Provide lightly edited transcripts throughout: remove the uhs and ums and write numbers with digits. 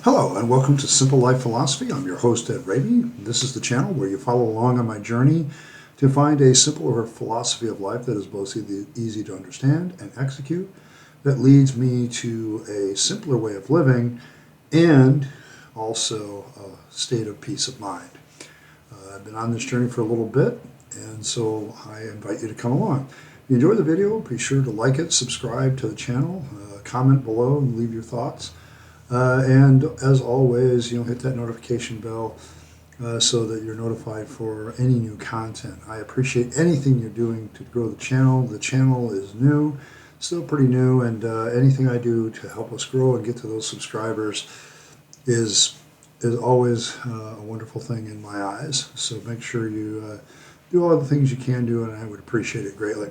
Hello and welcome to Simple Life Philosophy. I'm your host, Ed Raby. This is the channel where you follow along on my journey to find a simpler philosophy of life that is both easy to understand and execute, that leads me to a simpler way of living and also a state of peace of mind. I've been on this journey for a little bit, and so I invite you to come along. If you enjoy the video, be sure to like it, subscribe to the channel, comment below and leave your thoughts. And as always, hit that notification bell so that you're notified for any new content. I appreciate anything you're doing to grow the channel. The channel is new, still pretty new, and anything I do to help us grow and get to those subscribers is always a wonderful thing in my eyes. So make sure you do all the things you can do, and I would appreciate it greatly.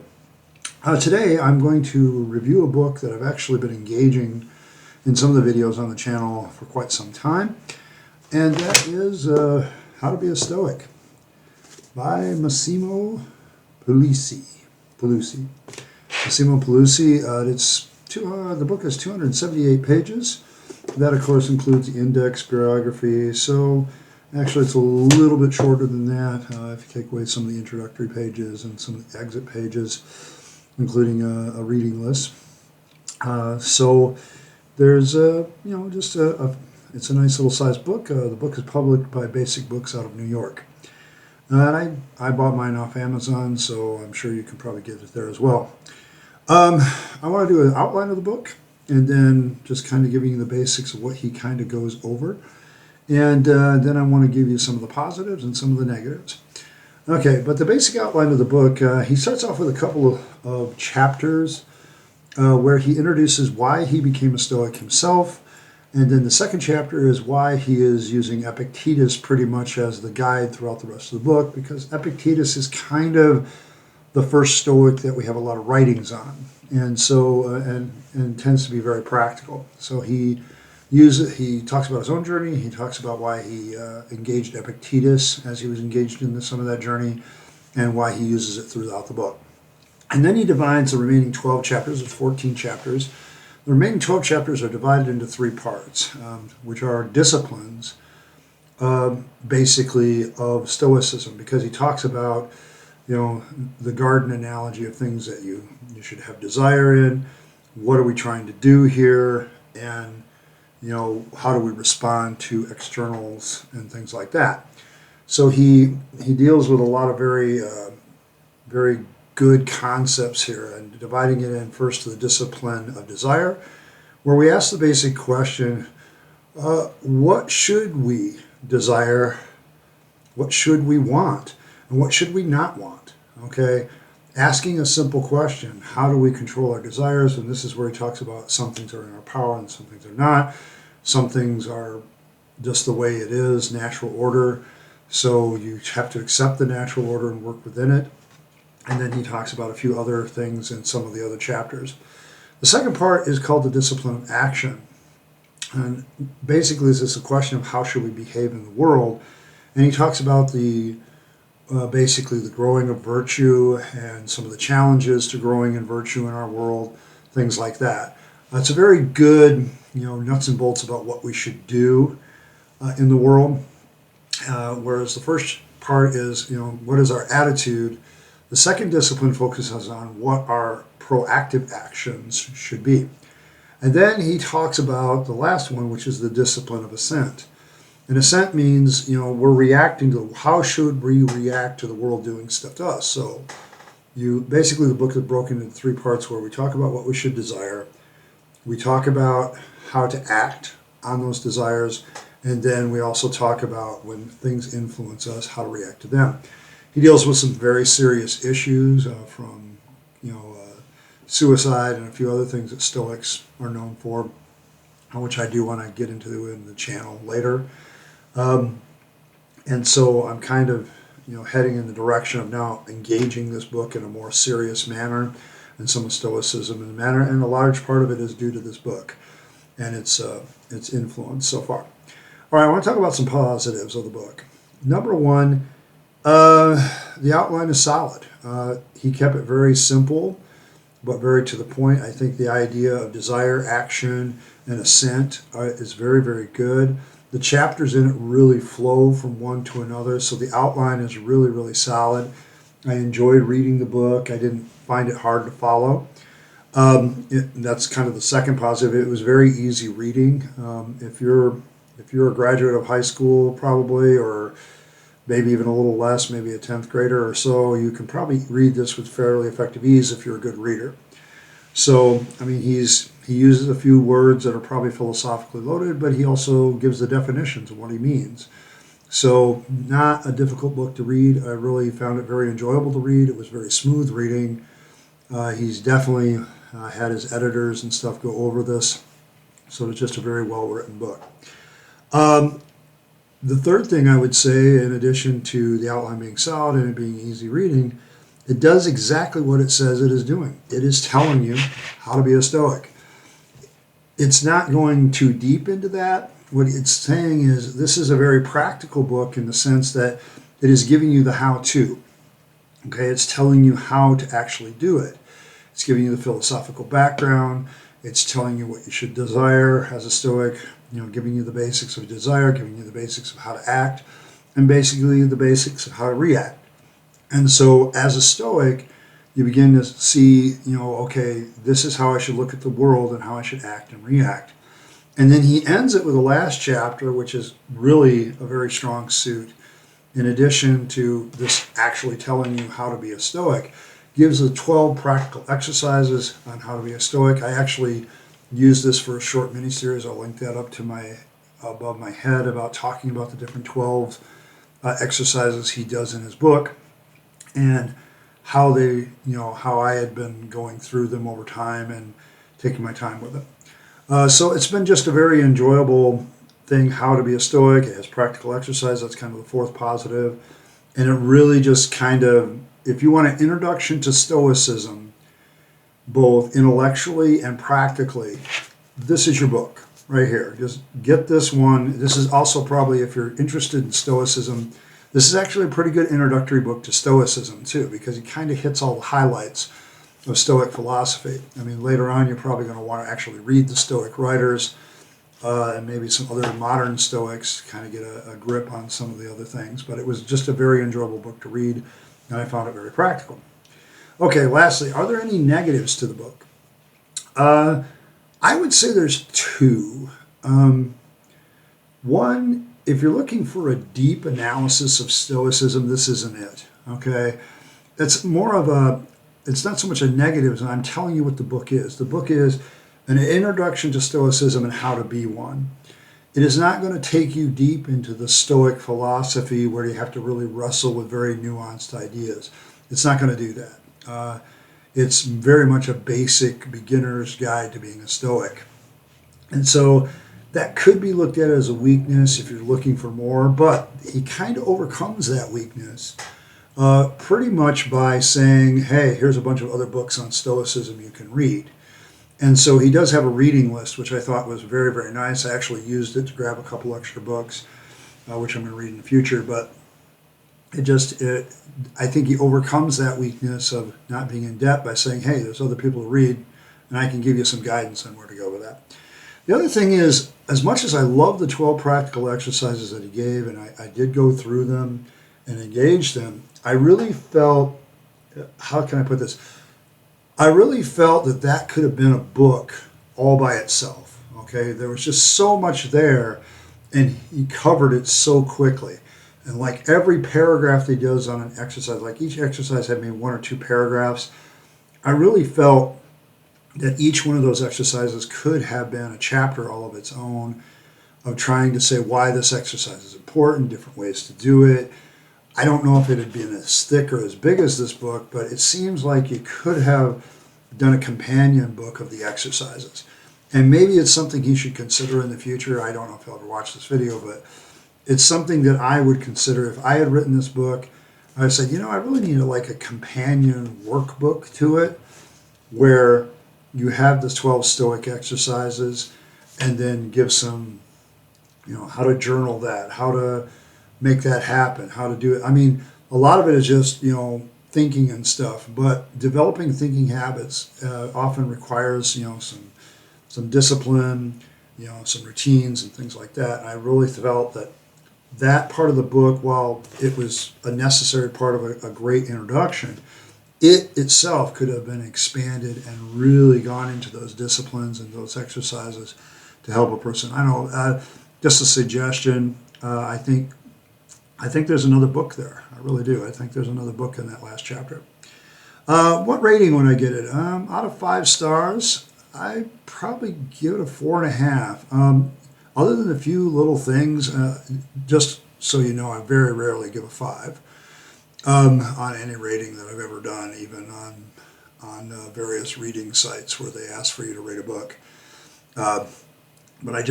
Today, I'm going to review a book that I've actually been engaging in some of the videos on the channel for quite some time, and that is How to Be a Stoic by Massimo Pigliucci. Massimo Pigliucci. The book is 278 pages. That, of course, includes the index, bibliography. So actually, it's a little bit shorter than that if you take away some of the introductory pages and some of the exit pages, including a reading list. So there's it's a nice little sized book. The book is published by Basic Books out of New York. And I bought mine off Amazon, so I'm sure you can probably get it there as well. I want to do an outline of the book and then just kind of giving you the basics of what he kind of goes over. And then I want to give you some of the positives and some of the negatives. Okay, but the basic outline of the book, he starts off with a couple of chapters where he introduces why he became a Stoic himself. And then the second chapter is why he is using Epictetus pretty much as the guide throughout the rest of the book, because Epictetus is kind of the first Stoic that we have a lot of writings on, and so and tends to be very practical. So he talks about his own journey. He talks about why he engaged Epictetus as he was engaged in some of that journey, and why he uses it throughout the book. And then he divides the remaining 12 chapters, there's 14 chapters. The remaining 12 chapters are divided into three parts, which are disciplines, basically, of Stoicism, because he talks about, the garden analogy of things that you should have desire in, what are we trying to do here, and, how do we respond to externals and things like that. So he deals with a lot of very good concepts here, and dividing it in first to the discipline of desire, where we ask the basic question, what should we desire, what should we want, and what should we not want? Okay, asking a simple question, how do we control our desires? And this is where he talks about some things are in our power and some things are not. Some things are just the way it is, natural order, so you have to accept the natural order and work within it. And then he talks about a few other things in some of the other chapters. The second part is called the discipline of action. And basically, this is a question of how should we behave in the world. And he talks about basically the growing of virtue and some of the challenges to growing in virtue in our world, things like that. It's a very good, nuts and bolts about what we should do in the world. Whereas the first part is, what is our attitude? The second discipline focuses on what our proactive actions should be. And then he talks about the last one, which is the discipline of assent. And assent means, we're reacting to, how should we react to the world doing stuff to us? So basically the book is broken into three parts where we talk about what we should desire. We talk about how to act on those desires. And then we also talk about when things influence us, how to react to them. He deals with some very serious issues from, suicide and a few other things that Stoics are known for, which I do want to get into in the channel later. And so I'm kind of, heading in the direction of now engaging this book in a more serious manner and some of Stoicism in a manner. And a large part of it is due to this book and its influence so far. All right, I want to talk about some positives of the book. Number one, the outline is solid. He kept it very simple, but very to the point. I think the idea of desire, action, and ascent is very, very good. The chapters in it really flow from one to another, so the outline is really, really solid. I enjoyed reading the book. I didn't find it hard to follow. That's kind of the second positive. It was very easy reading. If you're a graduate of high school, probably, or maybe even a little less, maybe a 10th grader or so, you can probably read this with fairly effective ease if you're a good reader. So, I mean, he uses a few words that are probably philosophically loaded, but he also gives the definitions of what he means. So, not a difficult book to read. I really found it very enjoyable to read. It was very smooth reading. He's definitely had his editors and stuff go over this. So, it's just a very well-written book. The third thing I would say, in addition to the outline being solid and it being easy reading, it does exactly what it says it is doing. It is telling you how to be a Stoic. It's not going too deep into that. What it's saying is this is a very practical book in the sense that it is giving you the how-to. Okay, it's telling you how to actually do it. It's giving you the philosophical background. It's telling you what you should desire as a Stoic, giving you the basics of desire, giving you the basics of how to act, and basically the basics of how to react. And so as a Stoic, you begin to see, okay, this is how I should look at the world and how I should act and react. And then he ends it with the last chapter, which is really a very strong suit. In addition to this actually telling you how to be a Stoic, gives the 12 practical exercises on how to be a Stoic. I actually used this for a short mini-series. I'll link that up to above my head about talking about the different 12 exercises he does in his book and how how I had been going through them over time and taking my time with it. So it's been just a very enjoyable thing, how to be a Stoic. It has practical exercise. That's kind of the fourth positive. And it really just kind of, if you want an introduction to Stoicism, both intellectually and practically, this is your book right here. Just get this one. This is also probably, if you're interested in Stoicism, this is actually a pretty good introductory book to Stoicism too, because it kind of hits all the highlights of Stoic philosophy. I mean, later on, you're probably going to want to actually read the Stoic writers and maybe some other modern Stoics, kind of get a grip on some of the other things. But it was just a very enjoyable book to read, and I found it very practical. Okay, lastly, are there any negatives to the book? I would say there's two. One, if you're looking for a deep analysis of Stoicism, this isn't it. Okay, it's not so much a negative as I'm telling you what the book is. The book is an introduction to Stoicism and how to be one. It is not going to take you deep into the Stoic philosophy where you have to really wrestle with very nuanced ideas. It's not going to do that. It's very much a basic beginner's guide to being a Stoic. And so that could be looked at as a weakness if you're looking for more, but he kind of overcomes that weakness pretty much by saying, hey, here's a bunch of other books on Stoicism you can read. And so he does have a reading list, which I thought was very, very nice. I actually used it to grab a couple extra books, which I'm going to read in the future, but I think he overcomes that weakness of not being in debt by saying, hey, there's other people to read, and I can give you some guidance on where to go with that. The other thing is, as much as I love the 12 practical exercises that he gave, and I did go through them and engage them, I really felt, how can I put this? I really felt that could have been a book all by itself, okay? There was just so much there, and he covered it so quickly. And like every paragraph that he does on an exercise, like each exercise had maybe one or two paragraphs, I really felt that each one of those exercises could have been a chapter all of its own of trying to say why this exercise is important, different ways to do it. I don't know if it had been as thick or as big as this book, but it seems like you could have done a companion book of the exercises. And maybe it's something he should consider in the future. I don't know if he'll ever watch this video, but it's something that I would consider. If I had written this book, I said, I really need a companion workbook to it where you have the 12 Stoic exercises and then give some, how to journal that, how to make that happen, how to do it. I mean, a lot of it is just, thinking and stuff, but developing thinking habits often requires, some discipline, some routines and things like that. And I really felt that that part of the book, while it was a necessary part of a great introduction, it itself could have been expanded and really gone into those disciplines and those exercises to help a person. I know, just a suggestion. I think there's another book there. I really do. I think there's another book in that last chapter. What rating would I get it? Out of 5 stars, I probably give it a 4.5. Other than a few little things, just so you know, I very rarely give a 5 on any rating that I've ever done, even on various reading sites where they ask for you to rate a book. But I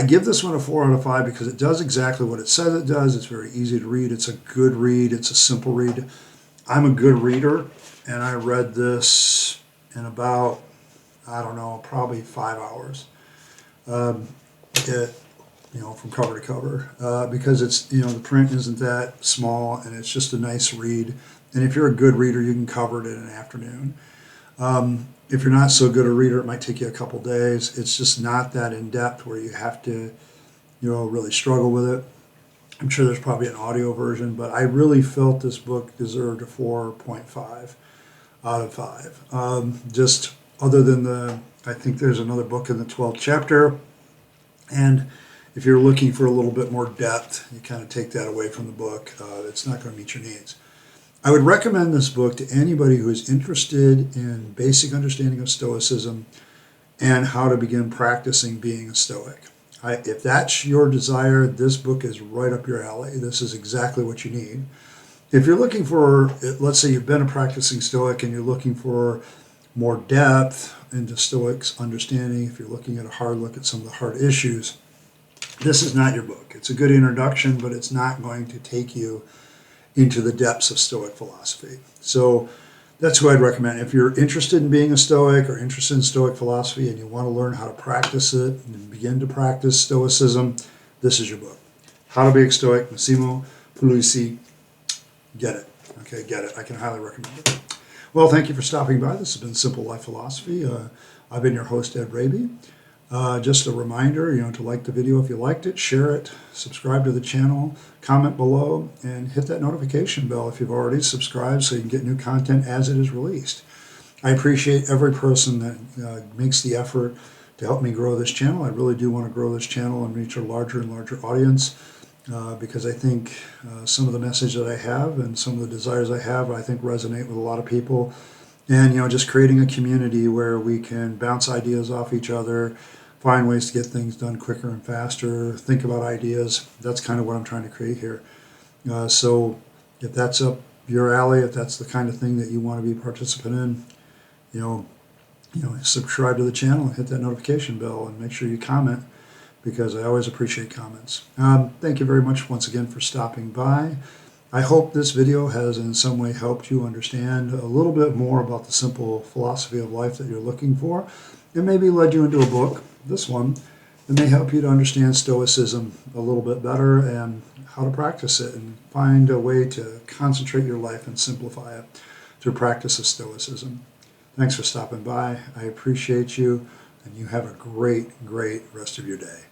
give this one a 4 out of 5 because it does exactly what it says it does. It's very easy to read. It's a good read. It's a simple read. I'm a good reader, and I read this in about, I don't know, probably 5 hours. From cover to cover, because it's, the print isn't that small, and it's just a nice read. And if you're a good reader, you can cover it in an afternoon. If you're not so good a reader, it might take you a couple days. It's just not that in depth where you have to, really struggle with it. I'm sure there's probably an audio version, but I really felt this book deserved a 4.5 out of 5. Just other than I think there's another book in the 12th chapter, and if you're looking for a little bit more depth, you kind of take that away from the book. It's not going to meet your needs. I would recommend this book to anybody who is interested in basic understanding of Stoicism and how to begin practicing being a Stoic. If that's your desire, this book is right up your alley. This is exactly what you need. If you're looking for, let's say you've been a practicing Stoic and you're looking for more depth into Stoics understanding, if you're looking at a hard look at some of the hard issues, this is not your book. It's a good introduction, but it's not going to take you into the depths of Stoic philosophy. So that's who I'd recommend. If you're interested in being a Stoic or interested in Stoic philosophy and you want to learn how to practice it and begin to practice Stoicism, this is your book. How to Be a Stoic, Massimo Pigliucci. Get it. Okay, get it. I can highly recommend it. Well, thank you for stopping by. This has been Simple Life Philosophy. I've been your host, Ed Raby. Just a reminder, to like the video if you liked it, share it, subscribe to the channel, comment below, and hit that notification bell if you've already subscribed so you can get new content as it is released. I appreciate every person that makes the effort to help me grow this channel. I really do want to grow this channel and reach a larger and larger audience because I think some of the message that I have and some of the desires I have, I think resonate with a lot of people. And, just creating a community where we can bounce ideas off each other, find ways to get things done quicker and faster, think about ideas. That's kind of what I'm trying to create here. So if that's up your alley, if that's the kind of thing that you want to be a participant in, subscribe to the channel and hit that notification bell and make sure you comment because I always appreciate comments. Thank you very much once again for stopping by. I hope this video has in some way helped you understand a little bit more about the simple philosophy of life that you're looking for. It maybe led you into a book, this one, that may help you to understand Stoicism a little bit better and how to practice it and find a way to concentrate your life and simplify it through practice of Stoicism. Thanks for stopping by. I appreciate you, and you have a great, great rest of your day.